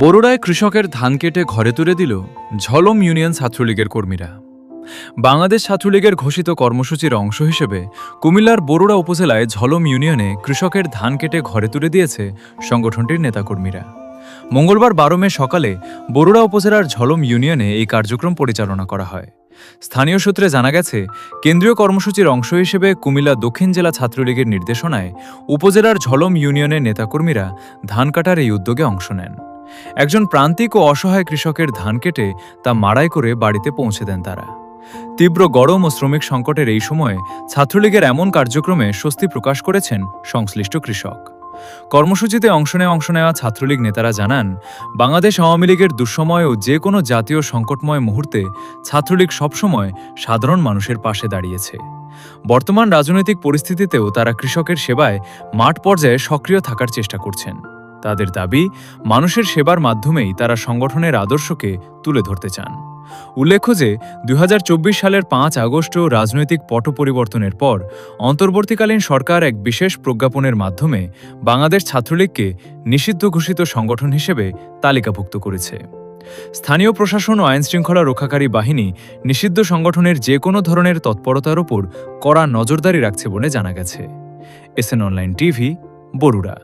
বরুড়ায় কৃষকের ধান কেটে ঘরে তুলে দিল ঝলম ইউনিয়ন ছাত্রলীগের কর্মীরা। বাংলাদেশ ছাত্রলীগের ঘোষিত কর্মসূচির অংশ হিসেবে কুমিল্লার বরুড়া উপজেলায় ঝলম ইউনিয়নে কৃষকের ধান কেটে ঘরে তুলে দিয়েছে সংগঠনটির নেতাকর্মীরা। মঙ্গলবার 12 মে সকালে বরুড়া উপজেলার ঝলম ইউনিয়নে এই কার্যক্রম পরিচালনা করা হয়। স্থানীয় সূত্রে জানা গেছে, কেন্দ্রীয় কর্মসূচির অংশ হিসেবে কুমিল্লা দক্ষিণ জেলা ছাত্রলীগের নির্দেশনায় উপজেলার ঝলম ইউনিয়নের নেতাকর্মীরা ধান কাটার এই উদ্যোগে অংশ নেন। একজন প্রান্তিক ও অসহায় কৃষকের ধান কেটে তা মাড়াই করে বাড়িতে পৌঁছে দেন তারা। তীব্র গরম ও শ্রমিক সংকটের এই সময়ে ছাত্রলীগের এমন কার্যক্রমে স্বস্তি প্রকাশ করেছেন সংশ্লিষ্ট কৃষক। কর্মসূচিতে অংশ নেওয়া ছাত্রলীগ নেতারা জানান, বাংলাদেশ আওয়ামী লীগের দুঃসময় ও যে কোনো জাতীয় সংকটময় মুহূর্তে ছাত্রলীগ সবসময় সাধারণ মানুষের পাশে দাঁড়িয়েছে। বর্তমান রাজনৈতিক পরিস্থিতিতেও তারা কৃষকের সেবায় মাঠ পর্যায়ে সক্রিয় থাকার চেষ্টা করছেন। তাদের দাবি, মানুষের সেবার মাধ্যমেই তারা সংগঠনের আদর্শকে তুলে ধরতে চান। উল্লেখ্য যে 2024 সালের 5 আগস্ট রাজনৈতিক পট পরিবর্তনের পর অন্তর্বর্তীকালীন সরকার এক বিশেষ প্রজ্ঞাপনের মাধ্যমে বাংলাদেশ ছাত্রলীগকে নিষিদ্ধ ঘোষিত সংগঠন হিসেবে তালিকাভুক্ত করেছে। স্থানীয় প্রশাসন ও আইনশৃঙ্খলা রক্ষাকারী বাহিনী নিষিদ্ধ সংগঠনের যে কোনো ধরনের তৎপরতার উপর কড়া নজরদারি রাখছে বলে জানা গেছে। SN online TV, Barura.